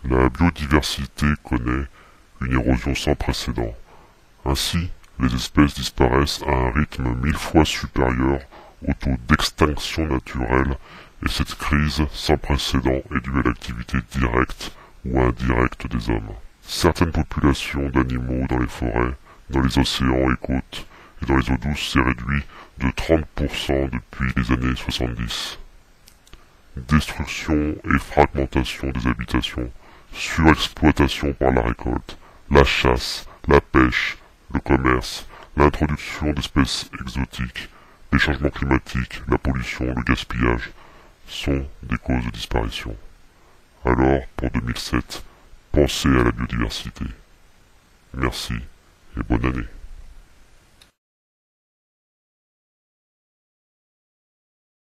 La biodiversité connaît une érosion sans précédent. Ainsi, les espèces disparaissent à un rythme 1000 fois supérieur au taux d'extinction naturelle, et cette crise sans précédent est due à l'activité directe ou indirecte des hommes. Certaines populations d'animaux dans les forêts, dans les océans et côtes, et dans les eaux douces s'est réduit de 30% depuis les années 70. Destruction et fragmentation des habitations, surexploitation par la récolte, la chasse, la pêche, le commerce, l'introduction d'espèces exotiques, les changements climatiques, la pollution, le gaspillage sont des causes de disparition. Alors, pour 2007, pensez à la biodiversité. Merci et bonne année.